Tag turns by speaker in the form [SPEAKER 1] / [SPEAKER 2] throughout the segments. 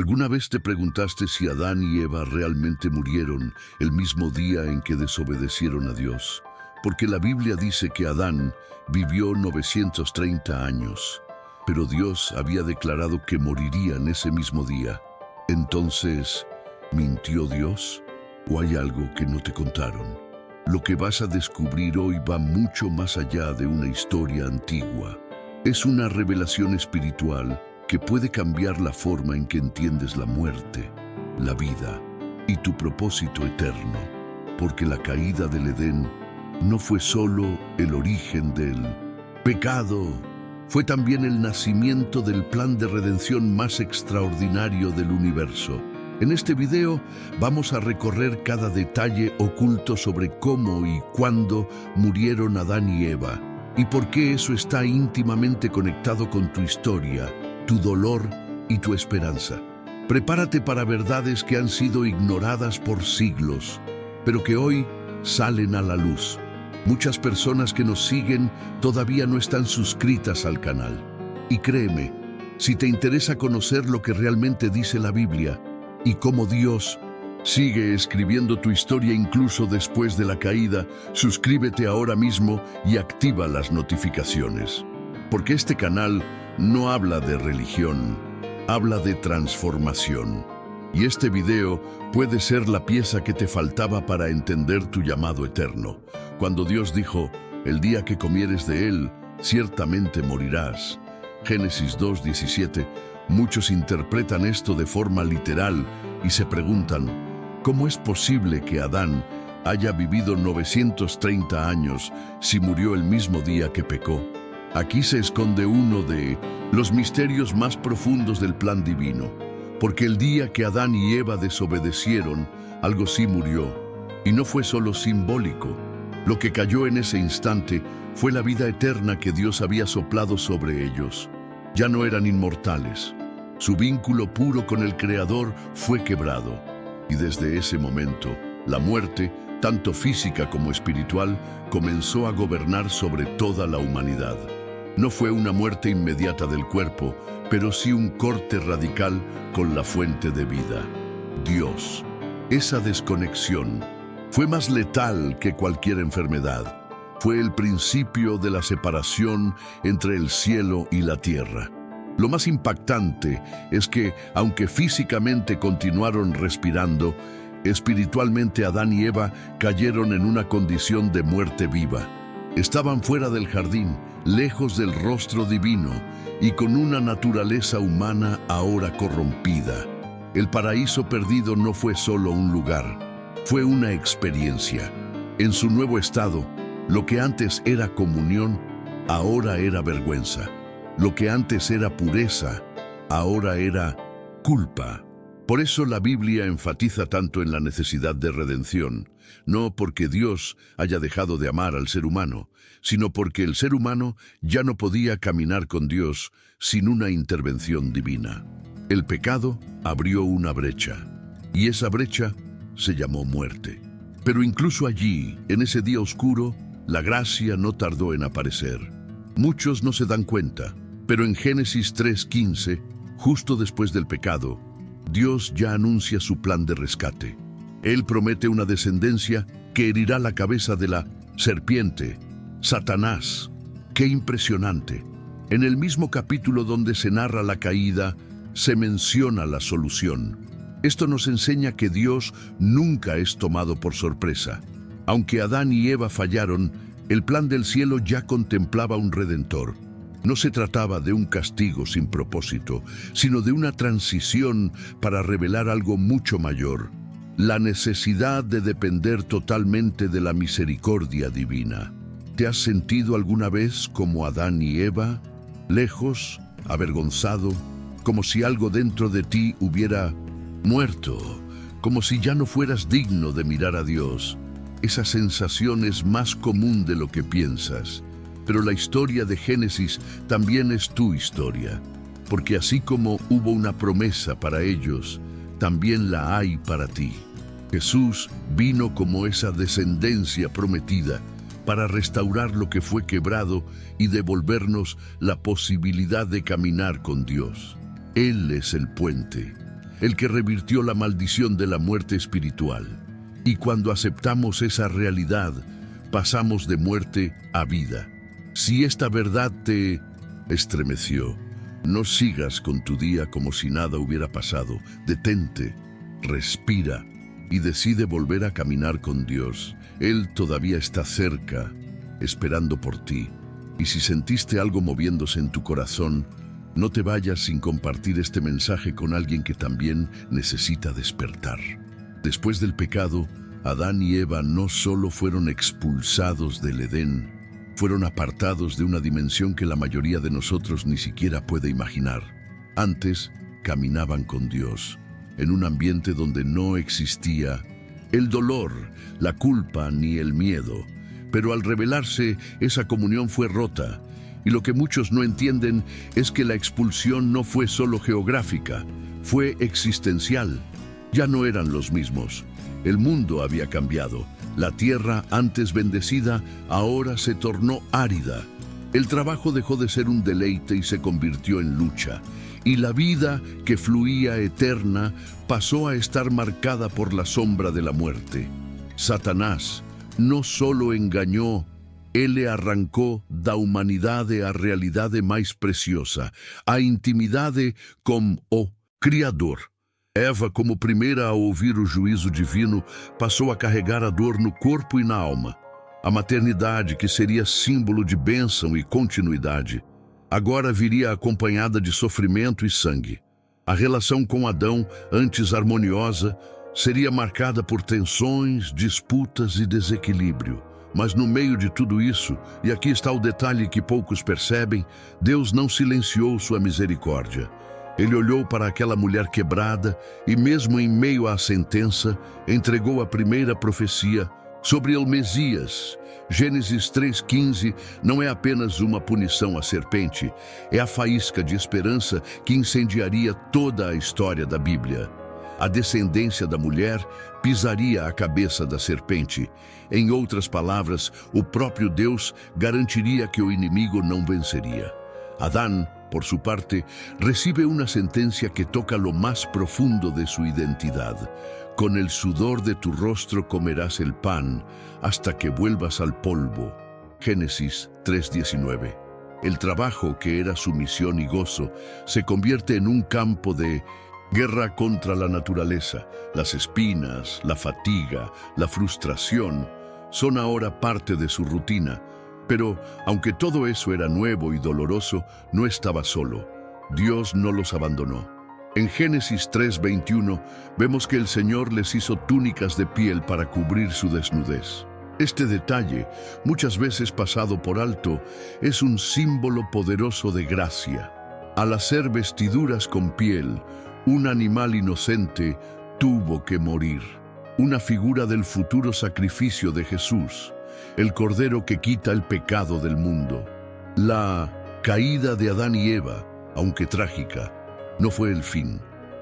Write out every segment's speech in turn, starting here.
[SPEAKER 1] ¿Alguna vez te preguntaste si Adán y Eva realmente murieron el mismo día en que desobedecieron a Dios? Porque la Biblia dice que Adán vivió 930 años, pero Dios había declarado que morirían ese mismo día. Entonces, ¿mintió Dios? ¿O hay algo que no te contaron? Lo que vas a descubrir hoy va mucho más allá de una historia antigua. Es una revelación espiritual que puede cambiar la forma en que entiendes la muerte, la vida y tu propósito eterno, porque la caída del Edén no fue solo el origen del pecado, fue también el nacimiento del plan de redención más extraordinario del universo. En este video vamos a recorrer cada detalle oculto sobre cómo y cuándo murieron Adán y Eva, y por qué eso está íntimamente conectado con tu historia, tu dolor y tu esperanza. Prepárate para verdades que han sido ignoradas por siglos, pero que hoy salen a la luz. Muchas personas que nos siguen todavía no están suscritas al canal. Y créeme, si te interesa conocer lo que realmente dice la Biblia y cómo Dios sigue escribiendo tu historia incluso después de la caída, suscríbete ahora mismo y activa las notificaciones. Porque este canal no habla de religión, habla de transformación. Y este video puede ser la pieza que te faltaba para entender tu llamado eterno. Cuando Dios dijo, el día que comieres de él, ciertamente morirás. Génesis 2:17. Muchos interpretan esto de forma literal y se preguntan, ¿cómo es posible que Adán haya vivido 930 años si murió el mismo día que pecó? Aquí se esconde uno de los misterios más profundos del plan divino, porque el día que Adán y Eva desobedecieron, algo sí murió, y no fue solo simbólico. Lo que cayó en ese instante fue la vida eterna que Dios había soplado sobre ellos. Ya no eran inmortales. Su vínculo puro con el Creador fue quebrado, y desde ese momento, la muerte, tanto física como espiritual, comenzó a gobernar sobre toda la humanidad. No fue una muerte inmediata del cuerpo, pero sí un corte radical con la fuente de vida, Dios. Esa desconexión fue más letal que cualquier enfermedad. Fue el principio de la separación entre el cielo y la tierra. Lo más impactante es que, aunque físicamente continuaron respirando, espiritualmente Adán y Eva cayeron en una condición de muerte viva. Estaban fuera del jardín, lejos del rostro divino y con una naturaleza humana ahora corrompida. El paraíso perdido no fue solo un lugar, fue una experiencia. En su nuevo estado, lo que antes era comunión, ahora era vergüenza. Lo que antes era pureza, ahora era culpa. Por eso la Biblia enfatiza tanto en la necesidad de redención, no porque Dios haya dejado de amar al ser humano, sino porque el ser humano ya no podía caminar con Dios sin una intervención divina. El pecado abrió una brecha, y esa brecha se llamó muerte. Pero incluso allí, en ese día oscuro, la gracia no tardó en aparecer. Muchos no se dan cuenta, pero en Génesis 3:15, justo después del pecado, Dios ya anuncia su plan de rescate. Él promete una descendencia que herirá la cabeza de la serpiente, Satanás. ¡Qué impresionante! En el mismo capítulo donde se narra la caída, se menciona la solución. Esto nos enseña que Dios nunca es tomado por sorpresa. Aunque Adán y Eva fallaron, el plan del cielo ya contemplaba un redentor. No se trataba de un castigo sin propósito, sino de una transición para revelar algo mucho mayor: la necesidad de depender totalmente de la misericordia divina. ¿Te has sentido alguna vez como Adán y Eva, lejos, avergonzado, como si algo dentro de ti hubiera muerto, como si ya no fueras digno de mirar a Dios? Esa sensación es más común de lo que piensas. Pero la historia de Génesis también es tu historia, porque así como hubo una promesa para ellos, también la hay para ti. Jesús vino como esa descendencia prometida para restaurar lo que fue quebrado y devolvernos la posibilidad de caminar con Dios. Él es el puente. el que revirtió la maldición de la muerte espiritual. Y cuando aceptamos esa realidad, pasamos de muerte a vida. Si esta verdad te estremeció, no sigas con tu día como si nada hubiera pasado. Detente, respira y decide volver a caminar con Dios. Él todavía está cerca, esperando por ti. Y si sentiste algo moviéndose en tu corazón, no te vayas sin compartir este mensaje con alguien que también necesita despertar. Después del pecado, Adán y Eva no solo fueron expulsados del Edén, fueron apartados de una dimensión que la mayoría de nosotros ni siquiera puede imaginar. Antes, caminaban con Dios, en un ambiente donde no existía el dolor, la culpa ni el miedo. Pero al rebelarse, esa comunión fue rota. Y lo que muchos no entienden es que la expulsión no fue solo geográfica, fue existencial. Ya no eran los mismos. El mundo había cambiado. La tierra, antes bendecida, ahora se tornó árida. El trabajo dejó de ser un deleite y se convirtió en lucha. Y la vida, que fluía eterna, pasó a estar marcada por la sombra de la muerte. Satanás no solo engañó, ele arrancou da humanidade a realidade mais preciosa, a intimidade com o Criador. Eva, como primeira a ouvir o juízo divino, passou a carregar a dor no corpo e na alma. A maternidade, que seria símbolo de bênção e continuidade, agora viria acompanhada de sofrimento e sangue. A relação com Adão, antes harmoniosa, seria marcada por tensões, disputas e desequilíbrio. Mas no meio de tudo isso, e aqui está o detalhe que poucos percebem, Deus não silenciou sua misericórdia. Ele olhou para aquela mulher quebrada e, mesmo em meio à sentença, entregou a primeira profecia sobre o Messias. Gênesis 3:15 não é apenas uma punição à serpente, é a faísca de esperança que incendiaria toda a história da Bíblia. A descendência da mulher pisaria a cabeça da serpente. Em outras palavras, o próprio Deus garantiria que o inimigo não venceria. Adán, por su parte, recibe una sentencia que toca lo más profundo de su identidad. Con el sudor de tu rostro comerás el pan hasta que vuelvas al polvo. Génesis 3:19. El trabajo, que era su misión y gozo, se convierte en un campo de guerra contra la naturaleza. Las espinas, la fatiga, la frustración son ahora parte de su rutina. Pero, aunque todo eso era nuevo y doloroso, no estaba solo. Dios no los abandonó. En Génesis 3:21 vemos que el Señor les hizo túnicas de piel para cubrir su desnudez. Este detalle, muchas veces pasado por alto, es un símbolo poderoso de gracia. Al hacer vestiduras con piel, un animal inocente tuvo que morir. Una figura del futuro sacrificio de Jesús, el Cordero que quita el pecado del mundo. La caída de Adán y Eva, aunque trágica, no fue el fin.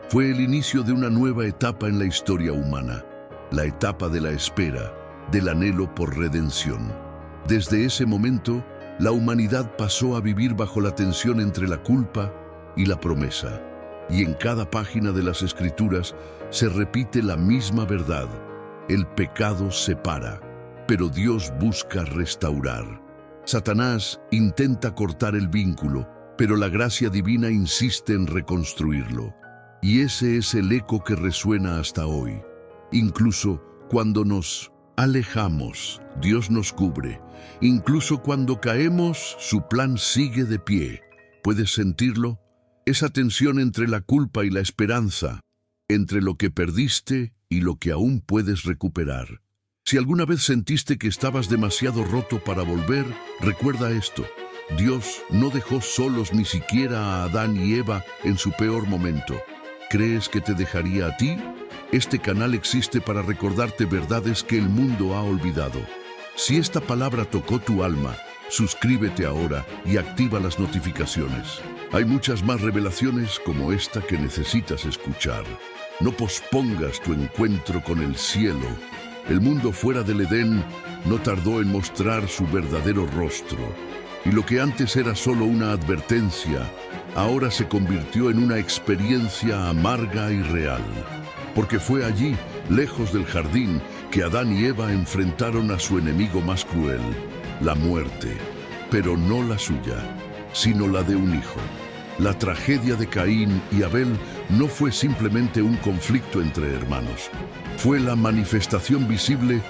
[SPEAKER 1] Fue el inicio de una nueva etapa en la historia humana, la etapa de la espera, del anhelo por redención. Desde ese momento, la humanidad pasó a vivir bajo la tensión entre la culpa y la promesa. Y en cada página de las Escrituras se repite la misma verdad: el pecado separa, pero Dios busca restaurar. Satanás intenta cortar el vínculo, pero la gracia divina insiste en reconstruirlo. Y ese es el eco que resuena hasta hoy. Incluso cuando nos alejamos, Dios nos cubre. Incluso cuando caemos, su plan sigue de pie. ¿Puedes sentirlo? Esa tensión entre la culpa y la esperanza, entre lo que perdiste y lo que aún puedes recuperar. Si alguna vez sentiste que estabas demasiado roto para volver, recuerda esto: Dios no dejó solos ni siquiera a Adán y Eva en su peor momento. ¿Crees que te dejaría a ti? Este canal existe para recordarte verdades que el mundo ha olvidado. Si esta palabra tocó tu alma, suscríbete ahora y activa las notificaciones. Hay muchas más revelaciones como esta que necesitas escuchar. No pospongas tu encuentro con el cielo. El mundo fuera del Edén no tardó en mostrar su verdadero rostro. Y lo que antes era solo una advertencia, ahora se convirtió en una experiencia amarga y real, porque fue allí, lejos del jardín, que Adán y Eva enfrentaron a su enemigo más cruel, la muerte, pero no la suya, sino la de un hijo. La tragedia de Caín y Abel no fue simplemente un conflicto entre hermanos, fue la manifestación visible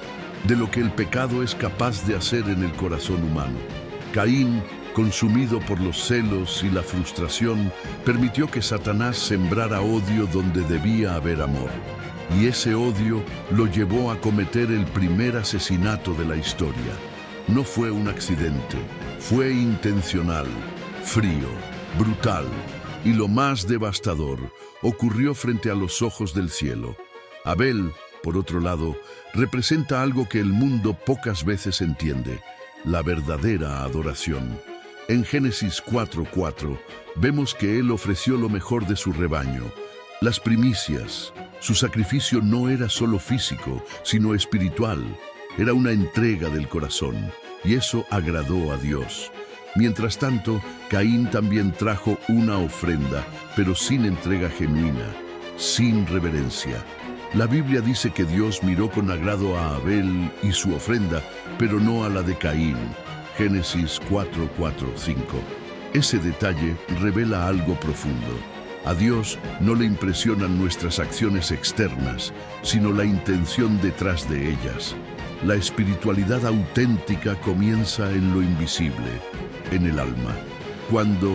[SPEAKER 1] de lo que el pecado es capaz de hacer en el corazón humano. Caín, consumido por los celos y la frustración, permitió que Satanás sembrara odio donde debía haber amor. Y ese odio lo llevó a cometer el primer asesinato de la historia. No fue un accidente, fue intencional, frío, brutal, y lo más devastador, ocurrió frente a los ojos del cielo. Abel, por otro lado, representa algo que el mundo pocas veces entiende: la verdadera adoración. En Génesis 4:4 vemos que él ofreció lo mejor de su rebaño, las primicias. Su sacrificio no era solo físico, sino espiritual. Era una entrega del corazón, y eso agradó a Dios. Mientras tanto, Caín también trajo una ofrenda, pero sin entrega genuina, sin reverencia. La Biblia dice que Dios miró con agrado a Abel y su ofrenda, pero no a la de Caín. Génesis 4:4-5. Ese detalle revela algo profundo. A Dios no le impresionan nuestras acciones externas, sino la intención detrás de ellas. La espiritualidad auténtica comienza en lo invisible, en el alma. Cuando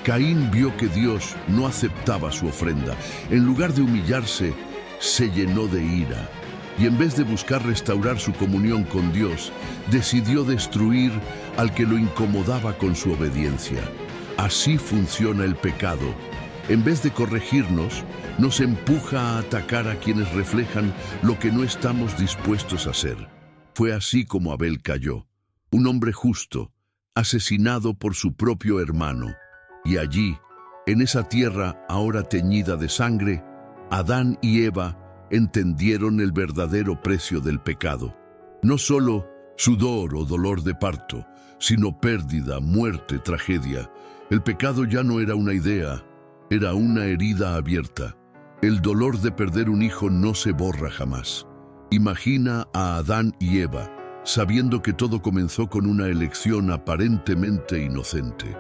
[SPEAKER 1] Caín vio que Dios no aceptaba su ofrenda, en lugar de humillarse, se llenó de ira. Y en vez de buscar restaurar su comunión con Dios, decidió destruir al que lo incomodaba con su obediencia. Así funciona el pecado. En vez de corregirnos, nos empuja a atacar a quienes reflejan lo que no estamos dispuestos a hacer. Fue así como Abel cayó, un hombre justo, asesinado por su propio hermano. Y allí, en esa tierra ahora teñida de sangre, Adán y Eva entendieron el verdadero precio del pecado. No solo sudor o dolor de parto, sino pérdida, muerte, tragedia. El pecado ya no era una idea, era una herida abierta. El dolor de perder un hijo no se borra jamás. Imagina a Adán y Eva, sabiendo que todo comenzó con una elección aparentemente inocente.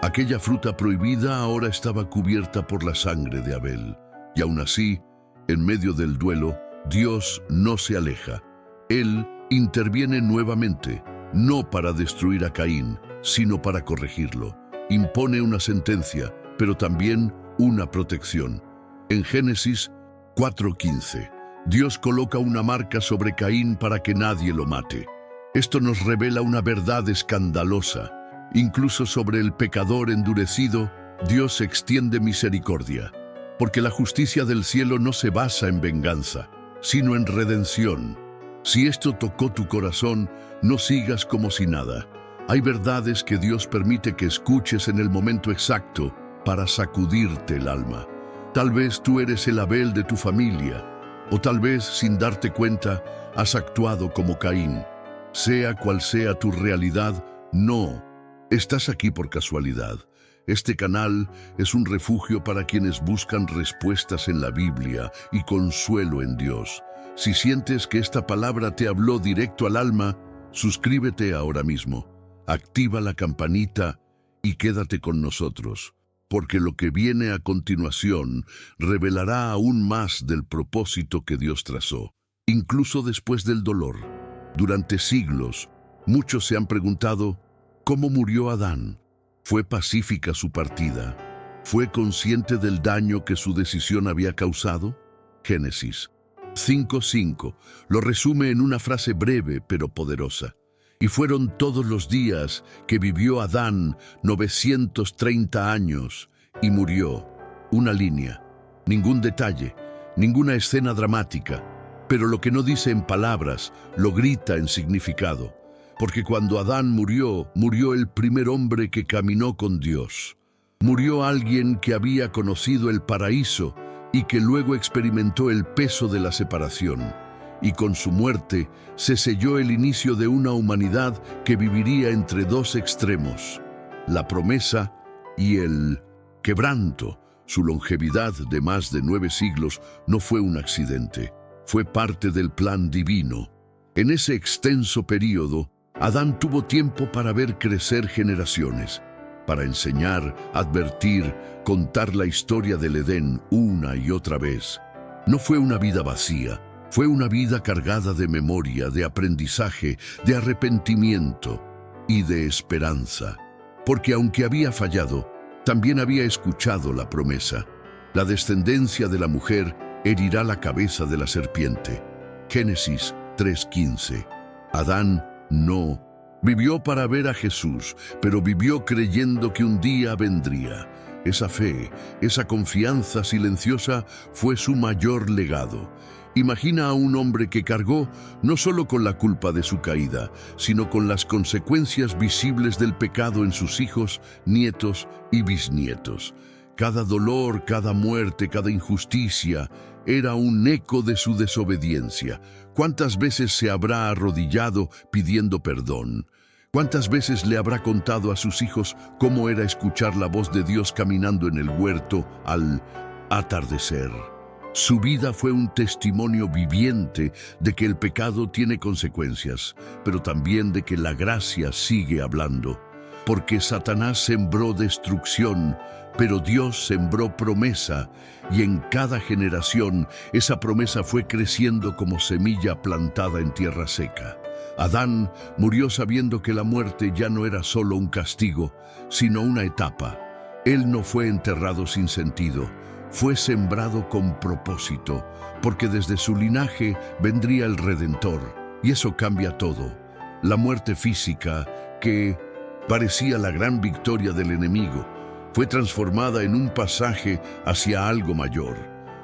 [SPEAKER 1] Aquella fruta prohibida ahora estaba cubierta por la sangre de Abel. Y aún así, en medio del duelo, Dios no se aleja. Él interviene nuevamente, no para destruir a Caín, sino para corregirlo. Impone una sentencia, pero también una protección. En Génesis 4:15, Dios coloca una marca sobre Caín para que nadie lo mate. Esto nos revela una verdad escandalosa. Incluso sobre el pecador endurecido, Dios extiende misericordia, porque la justicia del cielo no se basa en venganza, sino en redención. Si esto tocó tu corazón, no sigas como si nada. Hay verdades que Dios permite que escuches en el momento exacto para sacudirte el alma. Tal vez tú eres el Abel de tu familia, o tal vez, sin darte cuenta, has actuado como Caín. Sea cual sea tu realidad, no estás aquí por casualidad. Este canal es un refugio para quienes buscan respuestas en la Biblia y consuelo en Dios. Si sientes que esta palabra te habló directo al alma, suscríbete ahora mismo, activa la campanita y quédate con nosotros, porque lo que viene a continuación revelará aún más del propósito que Dios trazó, incluso después del dolor. Durante siglos, muchos se han preguntado, ¿cómo murió Adán? ¿Fue pacífica su partida? ¿Fue consciente del daño que su decisión había causado? Génesis 5:5 lo resume en una frase breve pero poderosa. Y fueron todos los días que vivió Adán 930 años y murió. Una línea, ningún detalle, ninguna escena dramática, pero lo que no dice en palabras lo grita en significado. Porque cuando Adán murió, murió el primer hombre que caminó con Dios. Murió alguien que había conocido el paraíso y que luego experimentó el peso de la separación. Y con su muerte se selló el inicio de una humanidad que viviría entre dos extremos, la promesa y el quebranto. Su longevidad de más de 9 siglos no fue un accidente, fue parte del plan divino. En ese extenso período, Adán tuvo tiempo para ver crecer generaciones, para enseñar, advertir, contar la historia del Edén una y otra vez. No fue una vida vacía, fue una vida cargada de memoria, de aprendizaje, de arrepentimiento y de esperanza. Porque aunque había fallado, también había escuchado la promesa. La descendencia de la mujer herirá la cabeza de la serpiente. Génesis 3:15. Adán no vivió para ver a Jesús, pero vivió creyendo que un día vendría. Esa fe, esa confianza silenciosa fue su mayor legado. Imagina a un hombre que cargó no solo con la culpa de su caída, sino con las consecuencias visibles del pecado en sus hijos, nietos y bisnietos. Cada dolor, cada muerte, cada injusticia era un eco de su desobediencia. ¿Cuántas veces se habrá arrodillado pidiendo perdón? ¿Cuántas veces le habrá contado a sus hijos cómo era escuchar la voz de Dios caminando en el huerto al atardecer? Su vida fue un testimonio viviente de que el pecado tiene consecuencias, pero también de que la gracia sigue hablando. Porque Satanás sembró destrucción, pero Dios sembró promesa, y en cada generación esa promesa fue creciendo como semilla plantada en tierra seca. Adán murió sabiendo que la muerte ya no era solo un castigo, sino una etapa. Él no fue enterrado sin sentido, fue sembrado con propósito, porque desde su linaje vendría el Redentor, y eso cambia todo. La muerte física, que parecía la gran victoria del enemigo, fue transformada en un pasaje hacia algo mayor.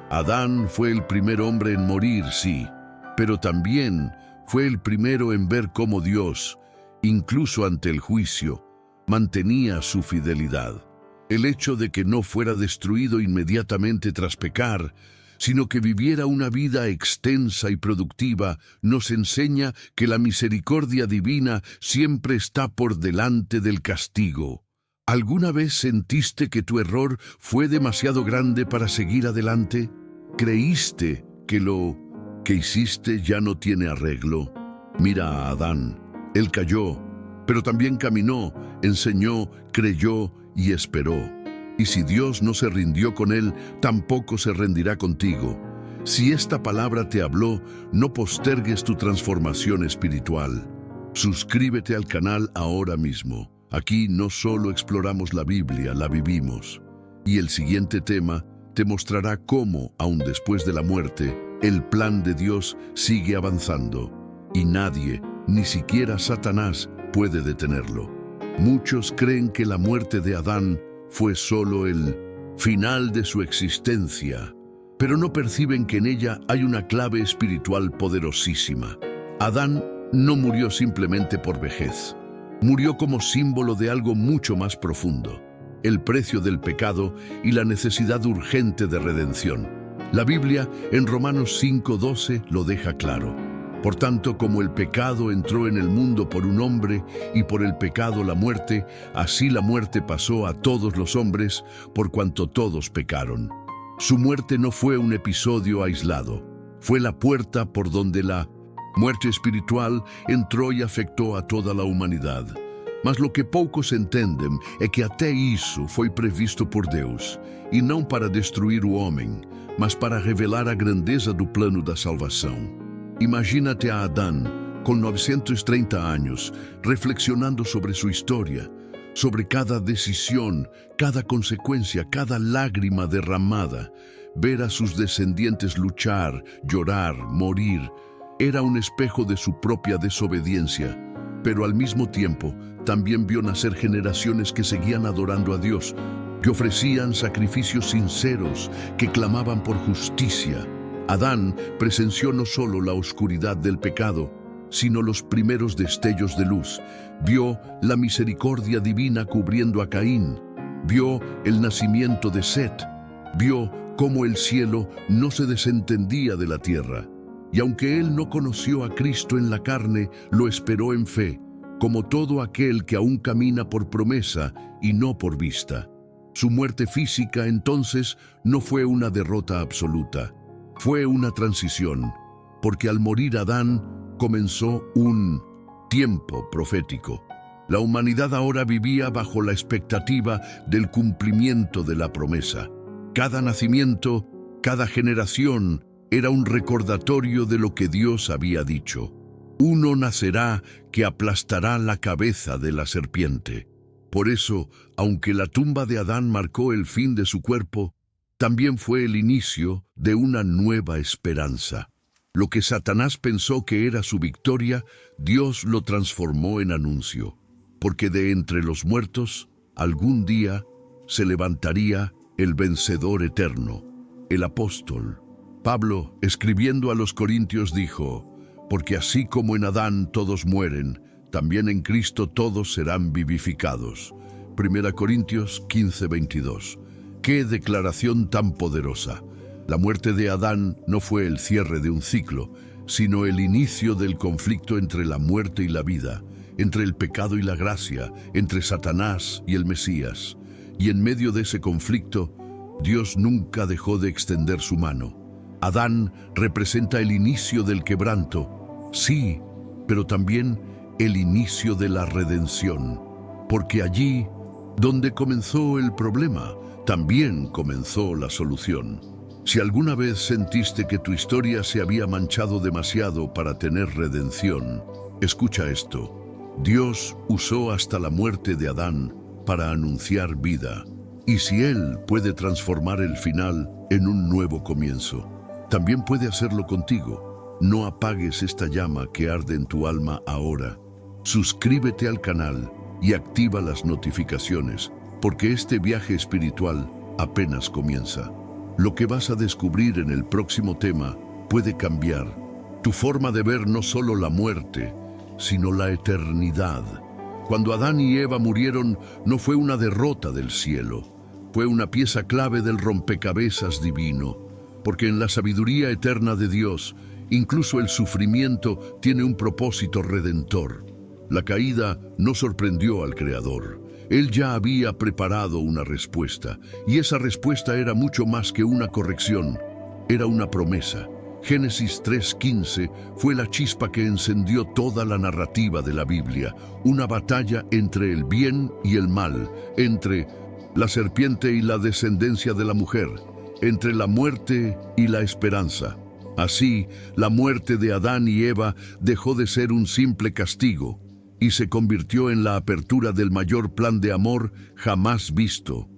[SPEAKER 1] Adán fue el primer hombre en morir, sí, pero también fue el primero en ver cómo Dios, incluso ante el juicio, mantenía su fidelidad. El hecho de que no fuera destruido inmediatamente tras pecar, sino que viviera una vida extensa y productiva, nos enseña que la misericordia divina siempre está por delante del castigo. ¿Alguna vez sentiste que tu error fue demasiado grande para seguir adelante? ¿Creíste que lo que hiciste ya no tiene arreglo? Mira a Adán. Él cayó, pero también caminó, enseñó, creyó y esperó. Y si Dios no se rindió con él, tampoco se rendirá contigo. Si esta palabra te habló, no postergues tu transformación espiritual. Suscríbete al canal ahora mismo. Aquí no solo exploramos la Biblia, la vivimos. Y el siguiente tema te mostrará cómo, aun después de la muerte, el plan de Dios sigue avanzando. Y nadie, ni siquiera Satanás, puede detenerlo. Muchos creen que la muerte de Adán fue solo el final de su existencia, pero no perciben que en ella hay una clave espiritual poderosísima. Adán no murió simplemente por vejez, murió como símbolo de algo mucho más profundo, el precio del pecado y la necesidad urgente de redención. La Biblia en Romanos 5:12 lo deja claro. Por tanto, como el pecado entró en el mundo por un hombre y por el pecado la muerte, así la muerte pasó a todos los hombres por cuanto todos pecaron. Su muerte no fue un episodio aislado, fue la puerta por donde la muerte espiritual entró e afectou a toda a humanidade. Mas lo que poucos entendem é que até isso foi previsto por Deus, e não para destruir o homem, mas para revelar a grandeza do plano da salvação. Imagínate a Adán, con 930 años, reflexionando sobre su historia, sobre cada decisión, cada consecuencia, cada lágrima derramada. Ver a sus descendientes luchar, llorar, morir, era un espejo de su propia desobediencia, pero al mismo tiempo también vio nacer generaciones que seguían adorando a Dios, que ofrecían sacrificios sinceros, que clamaban por justicia. Adán presenció no solo la oscuridad del pecado, sino los primeros destellos de luz. Vio la misericordia divina cubriendo a Caín. Vio el nacimiento de Set. Vio cómo el cielo no se desentendía de la tierra. Y aunque él no conoció a Cristo en la carne, lo esperó en fe, como todo aquel que aún camina por promesa y no por vista. Su muerte física entonces no fue una derrota absoluta, fue una transición, porque al morir Adán comenzó un tiempo profético. La humanidad ahora vivía bajo la expectativa del cumplimiento de la promesa. Cada nacimiento, cada generación era un recordatorio de lo que Dios había dicho. Uno nacerá que aplastará la cabeza de la serpiente. Por eso, aunque la tumba de Adán marcó el fin de su cuerpo, también fue el inicio de una nueva esperanza. Lo que Satanás pensó que era su victoria, Dios lo transformó en anuncio, porque de entre los muertos, algún día se levantaría el vencedor eterno, el apóstol. Pablo, escribiendo a los Corintios, dijo: porque así como en Adán todos mueren, también en Cristo todos serán vivificados. 1 Corintios 15:22. ¡Qué declaración tan poderosa! La muerte de Adán no fue el cierre de un ciclo, sino el inicio del conflicto entre la muerte y la vida, entre el pecado y la gracia, entre Satanás y el Mesías. Y en medio de ese conflicto, Dios nunca dejó de extender su mano. Adán representa el inicio del quebranto, sí, pero también el inicio de la redención, porque allí, donde comenzó el problema, también comenzó la solución. Si alguna vez sentiste que tu historia se había manchado demasiado para tener redención, escucha esto. Dios usó hasta la muerte de Adán para anunciar vida. Y si Él puede transformar el final en un nuevo comienzo, también puede hacerlo contigo. No apagues esta llama que arde en tu alma ahora. Suscríbete al canal y activa las notificaciones, porque este viaje espiritual apenas comienza. Lo que vas a descubrir en el próximo tema puede cambiar tu forma de ver no solo la muerte, sino la eternidad. Cuando Adán y Eva murieron, no fue una derrota del cielo, fue una pieza clave del rompecabezas divino, porque en la sabiduría eterna de Dios, incluso el sufrimiento tiene un propósito redentor. La caída no sorprendió al Creador. Él ya había preparado una respuesta, y esa respuesta era mucho más que una corrección, era una promesa. Génesis 3:15 fue la chispa que encendió toda la narrativa de la Biblia, una batalla entre el bien y el mal, entre la serpiente y la descendencia de la mujer, entre la muerte y la esperanza. Así, la muerte de Adán y Eva dejó de ser un simple castigo y se convirtió en la apertura del mayor plan de amor jamás visto.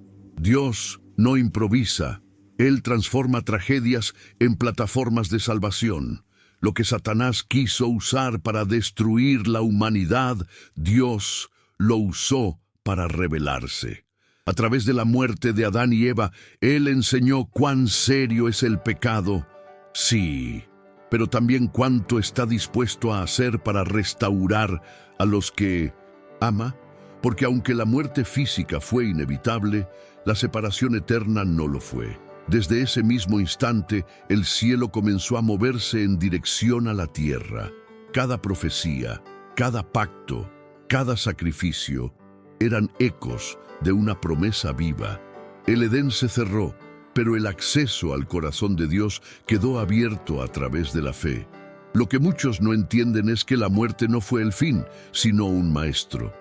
[SPEAKER 1] Dios no improvisa. Él transforma tragedias en plataformas de salvación. Lo que Satanás quiso usar para destruir la humanidad, Dios lo usó para revelarse. A través de la muerte de Adán y Eva, Él enseñó cuán serio es el pecado. Sí, pero también cuánto está dispuesto a hacer para restaurar a los que ama, porque aunque la muerte física fue inevitable, la separación eterna no lo fue. Desde ese mismo instante, el cielo comenzó a moverse en dirección a la tierra. Cada profecía, cada pacto, cada sacrificio eran ecos de una promesa viva. El Edén se cerró, pero el acceso al corazón de Dios quedó abierto a través de la fe. Lo que muchos no entienden es que la muerte no fue el fin, sino un maestro.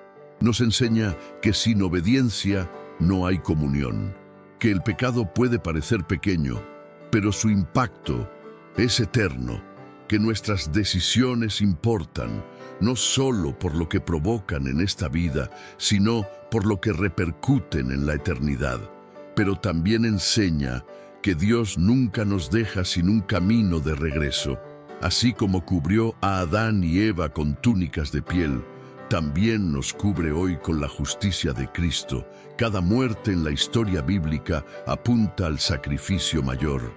[SPEAKER 1] Nos enseña que sin obediencia no hay comunión, que el pecado puede parecer pequeño, pero su impacto es eterno, que nuestras decisiones importan, no solo por lo que provocan en esta vida, sino por lo que repercuten en la eternidad. Pero también enseña que Dios nunca nos deja sin un camino de regreso. Así como cubrió a Adán y Eva con túnicas de piel, también nos cubre hoy con la justicia de Cristo. Cada muerte en la historia bíblica apunta al sacrificio mayor.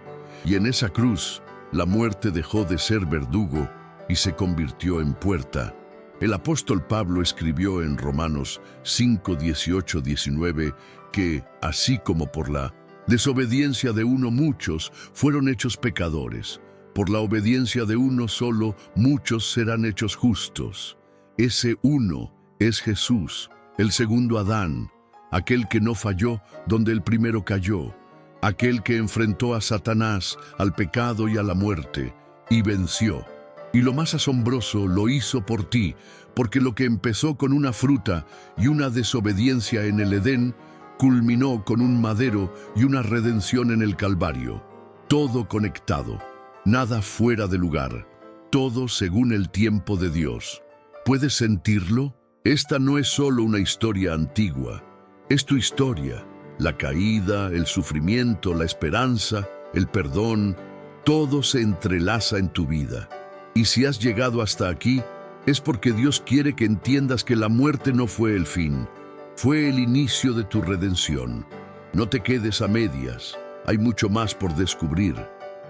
[SPEAKER 1] Y en esa cruz, la muerte dejó de ser verdugo y se convirtió en puerta. El apóstol Pablo escribió en Romanos 5:18-19 que, así como por la desobediencia de uno muchos fueron hechos pecadores, por la obediencia de uno solo muchos serán hechos justos. Ese uno es Jesús, el segundo Adán, aquel que no falló donde el primero cayó, aquel que enfrentó a Satanás, al pecado y a la muerte, y venció. Y lo más asombroso, lo hizo por ti, porque lo que empezó con una fruta y una desobediencia en el Edén, culminó con un madero y una redención en el Calvario. Todo conectado, nada fuera de lugar, todo según el tiempo de Dios. ¿Puedes sentirlo? Esta no es solo una historia antigua, es tu historia. La caída, el sufrimiento, la esperanza, el perdón, todo se entrelaza en tu vida. Y si has llegado hasta aquí, es porque Dios quiere que entiendas que la muerte no fue el fin, fue el inicio de tu redención. No te quedes a medias, hay mucho más por descubrir.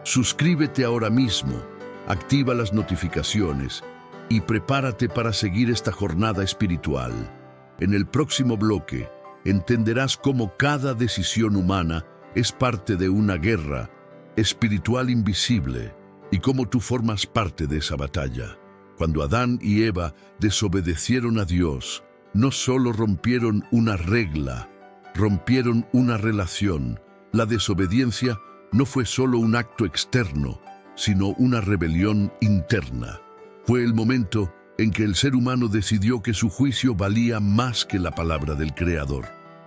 [SPEAKER 1] Suscríbete ahora mismo, activa las notificaciones y prepárate para seguir esta jornada espiritual. En el próximo bloque, entenderás cómo cada decisión humana es parte de una guerra espiritual invisible y cómo tú formas parte de esa batalla. Cuando Adán y Eva desobedecieron a Dios, no solo rompieron una regla, rompieron una relación. La desobediencia no fue solo un acto externo, sino una rebelión interna. Fue el momento en que el ser humano decidió que su juicio valía más que la palabra del Creador.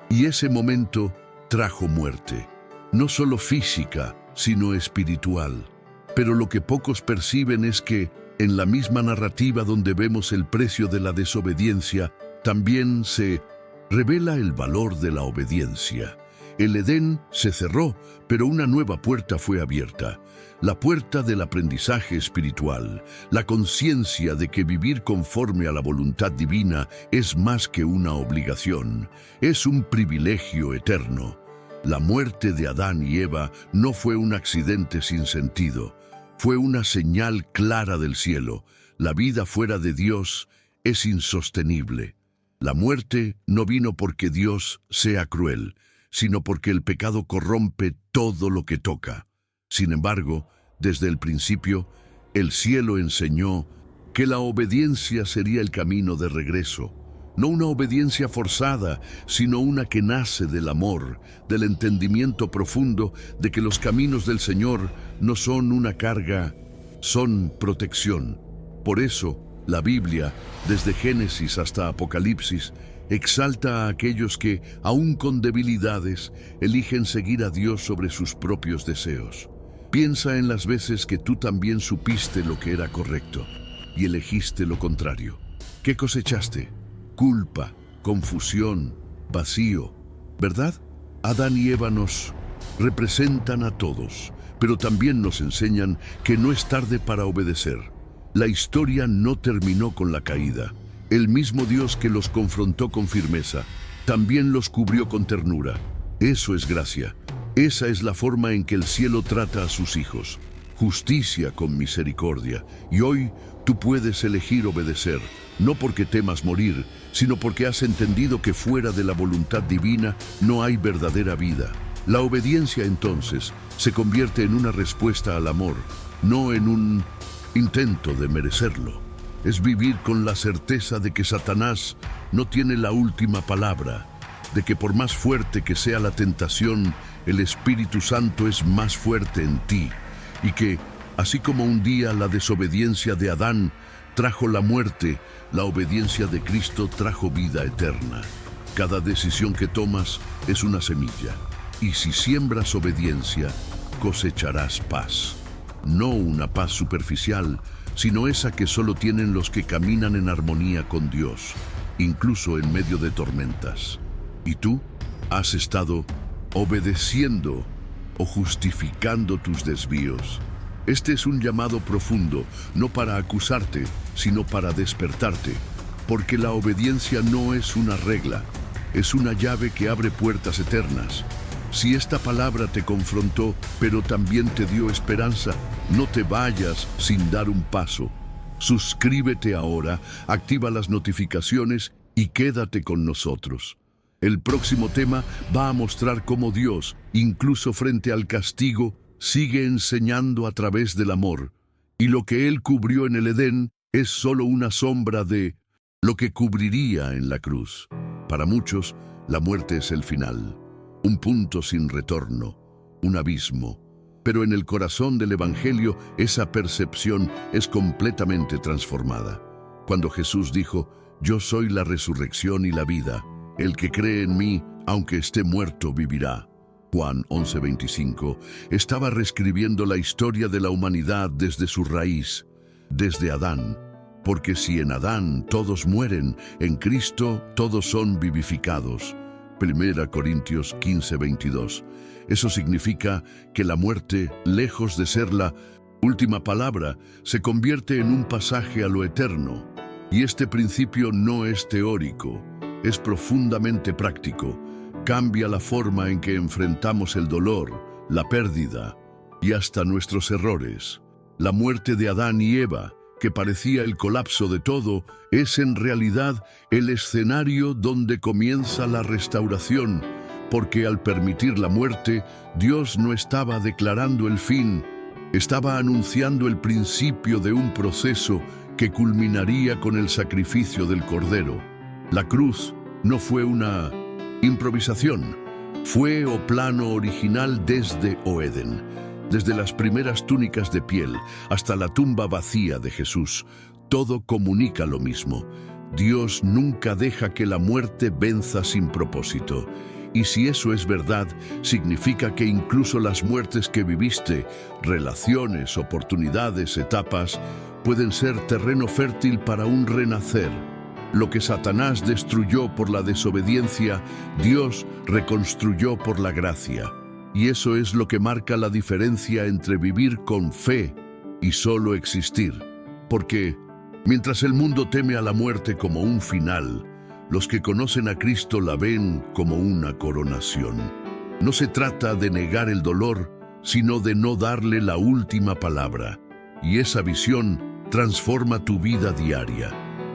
[SPEAKER 1] Y ese momento trajo muerte, no solo física, sino espiritual. Pero lo que pocos perciben es que, en la misma narrativa donde vemos el precio de la desobediencia, también se revela el valor de la obediencia. El Edén se cerró, pero una nueva puerta fue abierta. La puerta del aprendizaje espiritual, la conciencia de que vivir conforme a la voluntad divina es más que una obligación, es un privilegio eterno. La muerte de Adán y Eva no fue un accidente sin sentido, fue una señal clara del cielo. La vida fuera de Dios es insostenible. La muerte no vino porque Dios sea cruel, sino porque el pecado corrompe todo lo que toca. Sin embargo, desde el principio, el cielo enseñó que la obediencia sería el camino de regreso. No una obediencia forzada, sino una que nace del amor, del entendimiento profundo de que los caminos del Señor no son una carga, son protección. Por eso, la Biblia, desde Génesis hasta Apocalipsis, exalta a aquellos que, aun con debilidades, eligen seguir a Dios sobre sus propios deseos. Piensa en las veces que tú también supiste lo que era correcto y elegiste lo contrario. ¿Qué cosechaste? Culpa, confusión, vacío, ¿verdad? Adán y Eva nos representan a todos, pero también nos enseñan que no es tarde para obedecer. La historia no terminó con la caída. El mismo Dios que los confrontó con firmeza, también los cubrió con ternura. Eso es gracia. Esa es la forma en que el cielo trata a sus hijos. Justicia con misericordia. Y hoy tú puedes elegir obedecer, no porque temas morir, sino porque has entendido que fuera de la voluntad divina no hay verdadera vida. La obediencia entonces se convierte en una respuesta al amor, no en un intento de merecerlo. Es vivir con la certeza de que Satanás no tiene la última palabra, de que por más fuerte que sea la tentación, el Espíritu Santo es más fuerte en ti, y que, así como un día la desobediencia de Adán trajo la muerte, la obediencia de Cristo trajo vida eterna. Cada decisión que tomas es una semilla, y si siembras obediencia, cosecharás paz. No una paz superficial, sino esa que solo tienen los que caminan en armonía con Dios, incluso en medio de tormentas. ¿Y tú? ¿Has estado obedeciendo o justificando tus desvíos? Este es un llamado profundo, no para acusarte, sino para despertarte, porque la obediencia no es una regla, es una llave que abre puertas eternas. Si esta palabra te confrontó, pero también te dio esperanza, no te vayas sin dar un paso. Suscríbete ahora, activa las notificaciones y quédate con nosotros. El próximo tema va a mostrar cómo Dios, incluso frente al castigo, sigue enseñando a través del amor, y lo que Él cubrió en el Edén es solo una sombra de lo que cubriría en la cruz. Para muchos, La muerte es el final, un punto sin retorno, un abismo. Pero en el corazón del Evangelio esa percepción es completamente transformada. Cuando Jesús dijo, «Yo soy la resurrección y la vida, el que cree en mí, aunque esté muerto, vivirá». Juan 11:25 estaba reescribiendo la historia de la humanidad desde su raíz, desde Adán. Porque si en Adán todos mueren, en Cristo todos son vivificados. 1 Corintios 15:22. Eso significa que la muerte, lejos de ser la última palabra, se convierte en un pasaje a lo eterno. Y este principio no es teórico, es profundamente práctico. Cambia la forma en que enfrentamos el dolor, la pérdida y hasta nuestros errores. La muerte de Adán y Eva, que parecía el colapso de todo, es en realidad el escenario donde comienza la restauración, porque al permitir la muerte, Dios no estaba declarando el fin, estaba anunciando el principio de un proceso que culminaría con el sacrificio del Cordero. La cruz no fue una improvisación, fue o plano original desde Edén. Desde las primeras túnicas de piel hasta la tumba vacía de Jesús, todo comunica lo mismo. Dios nunca deja que la muerte venza sin propósito. Y si eso es verdad, significa que incluso las muertes que viviste, relaciones, oportunidades, etapas, pueden ser terreno fértil para un renacer. Lo que Satanás destruyó por la desobediencia, Dios reconstruyó por la gracia. Y eso es lo que marca la diferencia entre vivir con fe y solo existir. Porque, mientras el mundo teme a la muerte como un final, los que conocen a Cristo la ven como una coronación. No se trata de negar el dolor, sino de no darle la última palabra. Y esa visión transforma tu vida diaria.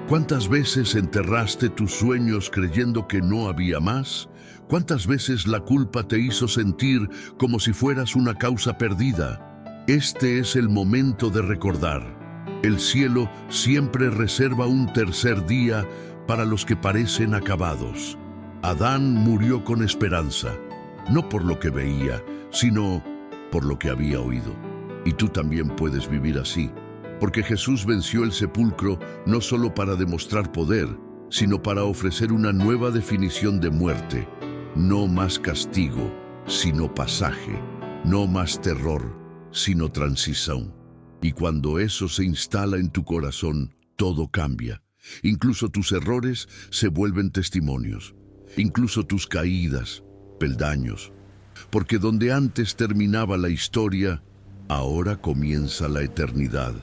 [SPEAKER 1] ¿Cuántas veces enterraste tus sueños creyendo que no había más? ¿Cuántas veces la culpa te hizo sentir como si fueras una causa perdida? Este es el momento de recordar. El cielo siempre reserva un tercer día para los que parecen acabados. Adán murió con esperanza, no por lo que veía, sino por lo que había oído. Y tú también puedes vivir así, porque Jesús venció el sepulcro no solo para demostrar poder, sino para ofrecer una nueva definición de muerte. No más castigo, sino pasaje. No más terror, sino transición. Y cuando eso se instala en tu corazón, todo cambia. Incluso tus errores se vuelven testimonios. Incluso tus caídas, peldaños. Porque donde antes terminaba la historia, ahora comienza la eternidad.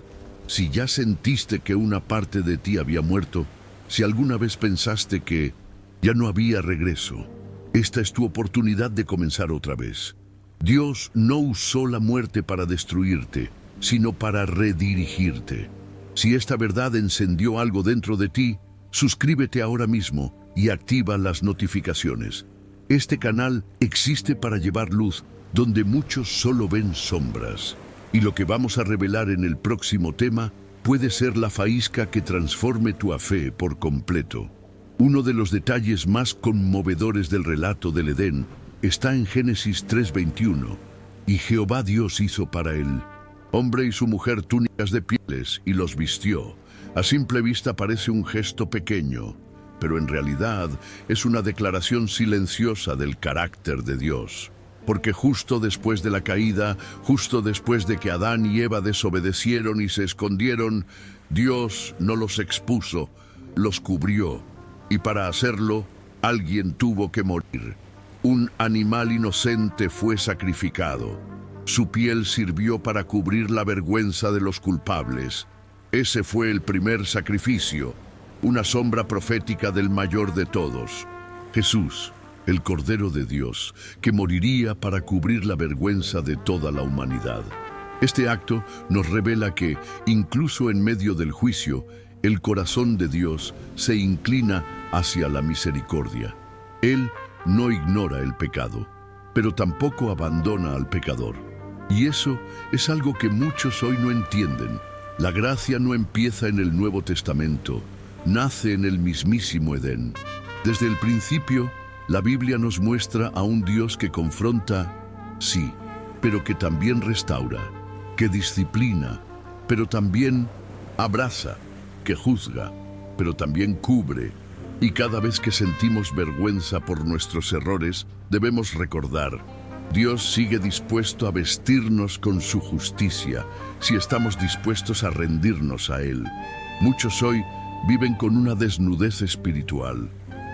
[SPEAKER 1] Si ya sentiste que una parte de ti había muerto, si alguna vez pensaste que ya no había regreso, esta es tu oportunidad de comenzar otra vez. Dios no usó la muerte para destruirte, sino para redirigirte. Si esta verdad encendió algo dentro de ti, suscríbete ahora mismo y activa las notificaciones. Este canal existe para llevar luz donde muchos solo ven sombras. Y lo que vamos a revelar en el próximo tema puede ser la faísca que transforme tu fe por completo. Uno de los detalles más conmovedores del relato del Edén está en Génesis 3:21. Y Jehová Dios hizo para él hombre y su mujer túnicas de pieles y los vistió. A simple vista parece un gesto pequeño, pero en realidad es una declaración silenciosa del carácter de Dios. Porque justo después de la caída, justo después de que Adán y Eva desobedecieron y se escondieron, Dios no los expuso, los cubrió. Y para hacerlo, alguien tuvo que morir. Un animal inocente fue sacrificado. Su piel sirvió para cubrir la vergüenza de los culpables. Ese fue el primer sacrificio, una sombra profética del mayor de todos, Jesús, el Cordero de Dios, que moriría para cubrir la vergüenza de toda la humanidad. Este acto nos revela que, incluso en medio del juicio, el corazón de Dios se inclina hacia la misericordia. Él no ignora el pecado, pero tampoco abandona al pecador. Y eso es algo que muchos hoy no entienden. La gracia no empieza en el Nuevo Testamento, nace en el mismísimo Edén. Desde el principio, La Biblia nos muestra a un Dios que confronta, sí, pero que también restaura, que disciplina, pero también abraza, que juzga, pero también cubre. Y cada vez que sentimos vergüenza por nuestros errores, debemos recordar, Dios sigue dispuesto a vestirnos con su justicia si estamos dispuestos a rendirnos a Él. Muchos hoy viven con una desnudez espiritual,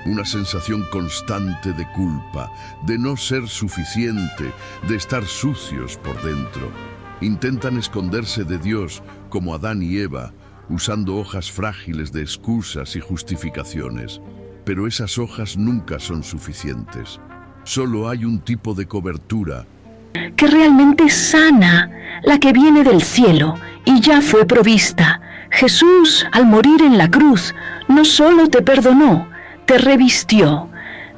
[SPEAKER 1] una sensación constante de culpa, de no ser suficiente, de estar sucios por dentro. Intentan esconderse de Dios como Adán y Eva, usando hojas frágiles de excusas y justificaciones. Pero esas hojas nunca son suficientes. Solo hay un tipo de cobertura
[SPEAKER 2] que realmente sana, la que viene del cielo y ya fue provista. Jesús, al morir en la cruz, no solo te perdonó, te revistió,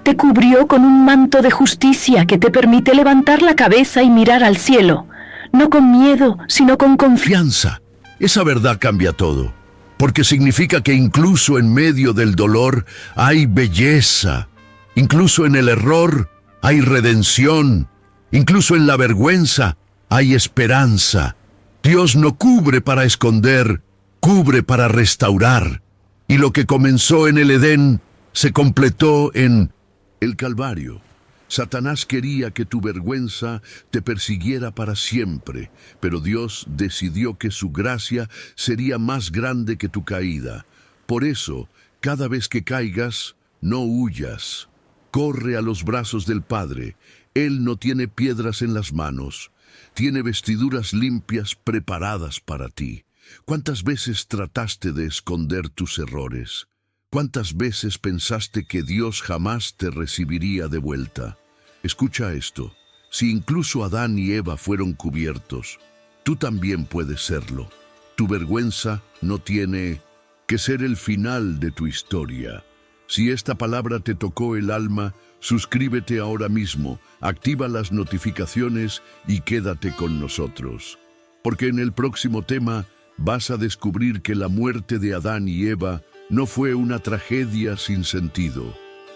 [SPEAKER 2] te cubrió con un manto de justicia que te permite levantar la cabeza y mirar al cielo, no con miedo, sino con confianza.
[SPEAKER 1] Esa verdad cambia todo, porque significa que incluso en medio del dolor hay belleza, incluso en el error hay redención, incluso en la vergüenza hay esperanza. Dios no cubre para esconder, cubre para restaurar. Y lo que comenzó en el Edén se completó en el Calvario. Satanás quería que tu vergüenza te persiguiera para siempre, pero Dios decidió que su gracia sería más grande que tu caída. Por eso, cada vez que caigas, no huyas. Corre a los brazos del Padre. Él no tiene piedras en las manos. Tiene vestiduras limpias preparadas para ti. ¿Cuántas veces trataste de esconder tus errores? ¿Cuántas veces pensaste que Dios jamás te recibiría de vuelta? Escucha esto. Si incluso Adán y Eva fueron cubiertos, tú también puedes serlo. Tu vergüenza no tiene que ser el final de tu historia. Si esta palabra te tocó el alma, suscríbete ahora mismo, activa las notificaciones y quédate con nosotros. Porque en el próximo tema vas a descubrir que la muerte de Adán y Eva no fue una tragedia sin sentido,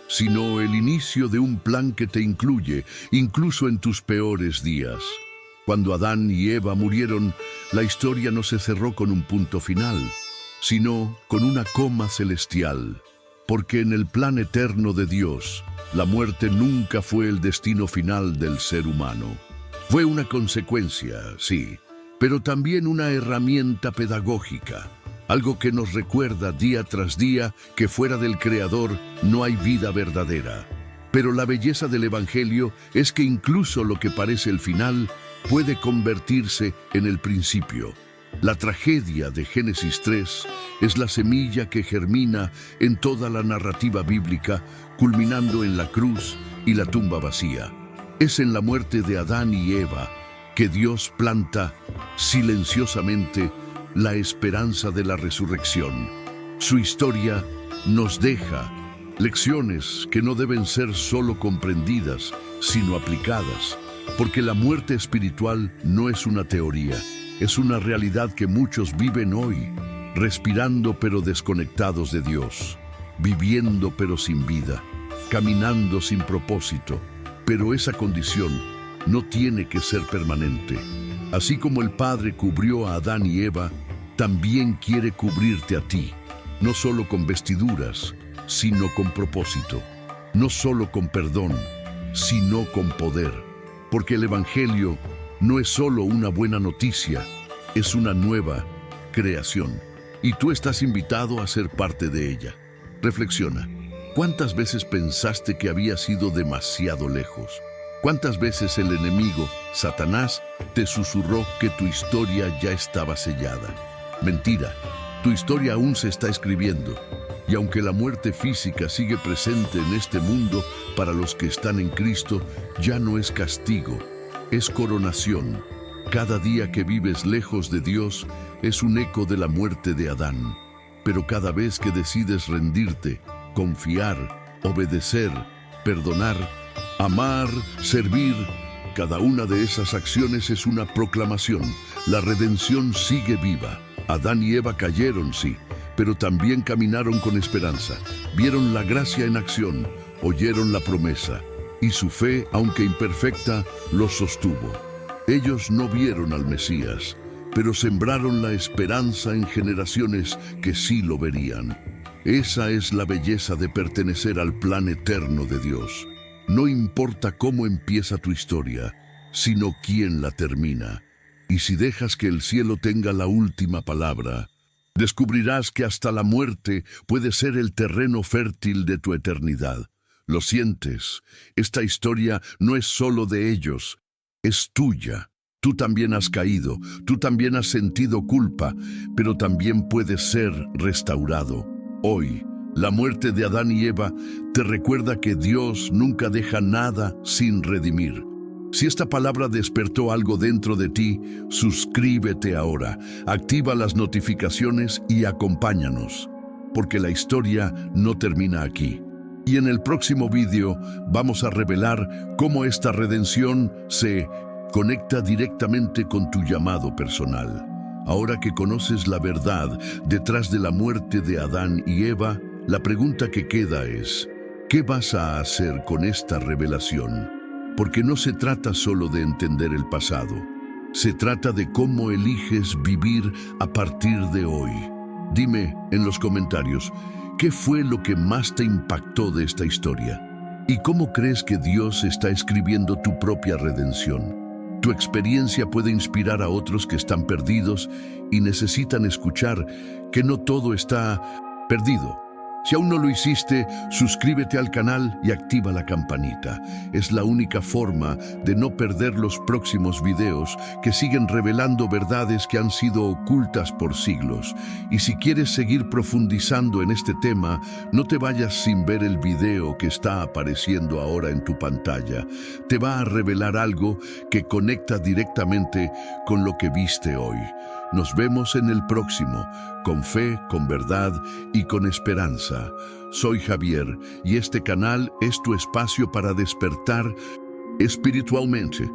[SPEAKER 1] sino el inicio de un plan que te incluye, incluso en tus peores días. Cuando Adán y Eva murieron, la historia no se cerró con un punto final, sino con una coma celestial. Porque en el plan eterno de Dios, la muerte nunca fue el destino final del ser humano. Fue una consecuencia, sí, pero también una herramienta pedagógica. Algo que nos recuerda día tras día que fuera del Creador no hay vida verdadera. Pero la belleza del Evangelio es que incluso lo que parece el final puede convertirse en el principio. La tragedia de Génesis 3 es la semilla que germina en toda la narrativa bíblica, culminando en la cruz y la tumba vacía. Es en la muerte de Adán y Eva que Dios planta silenciosamente la esperanza de la resurrección. Su historia nos deja lecciones que no deben ser solo comprendidas, sino aplicadas, porque la muerte espiritual no es una teoría, es una realidad que muchos viven hoy, respirando pero desconectados de Dios, viviendo pero sin vida, caminando sin propósito. Pero esa condición no tiene que ser permanente. Así como el Padre cubrió a Adán y Eva, también quiere cubrirte a ti, no solo con vestiduras, sino con propósito, no solo con perdón, sino con poder, porque el Evangelio no es solo una buena noticia, es una nueva creación, y tú estás invitado a ser parte de ella. Reflexiona, ¿cuántas veces pensaste que habías ido demasiado lejos? ¿Cuántas veces el enemigo, Satanás, te susurró que tu historia ya estaba sellada? Mentira, tu historia aún se está escribiendo, y aunque la muerte física sigue presente en este mundo, para los que están en Cristo, ya no es castigo, es coronación. Cada día que vives lejos de Dios es un eco de la muerte de Adán, pero cada vez que decides rendirte, confiar, obedecer, perdonar, amar, servir, cada una de esas acciones es una proclamación. La redención sigue viva. Adán y Eva cayeron, sí, pero también caminaron con esperanza. Vieron la gracia en acción. oyeron la promesa, y su fe, aunque imperfecta, los sostuvo. Ellos no vieron al Mesías, pero sembraron la esperanza en generaciones que sí lo verían. Esa es la belleza de pertenecer al plan eterno de Dios. No importa cómo empieza tu historia, sino quién la termina. Y si dejas que el cielo tenga la última palabra, descubrirás que hasta la muerte puede ser el terreno fértil de tu eternidad. Lo sientes, esta historia no es solo de ellos, es tuya. Tú también has caído, tú también has sentido culpa, pero también puedes ser restaurado. Hoy, la muerte de Adán y Eva te recuerda que Dios nunca deja nada sin redimir. Si esta palabra despertó algo dentro de ti, suscríbete ahora, activa las notificaciones y acompáñanos, porque la historia no termina aquí. Y en el próximo vídeo vamos a revelar cómo esta redención se conecta directamente con tu llamado personal. Ahora que conoces la verdad detrás de la muerte de Adán y Eva, la pregunta que queda es, ¿qué vas a hacer con esta revelación? Porque no se trata solo de entender el pasado, se trata de cómo eliges vivir a partir de hoy. Dime en los comentarios, ¿qué fue lo que más te impactó de esta historia? ¿Y cómo crees que Dios está escribiendo tu propia redención? Tu experiencia puede inspirar a otros que están perdidos y necesitan escuchar que no todo está perdido. Si aún no lo hiciste, suscríbete al canal y activa la campanita. Es la única forma de no perder los próximos videos que siguen revelando verdades que han sido ocultas por siglos. Y si quieres seguir profundizando en este tema, no te vayas sin ver el video que está apareciendo ahora en tu pantalla. Te va a revelar algo que conecta directamente con lo que viste hoy. Nos vemos en el próximo, con fe, con verdad y con esperanza. Soy Javier y este canal es tu espacio para despertar espiritualmente.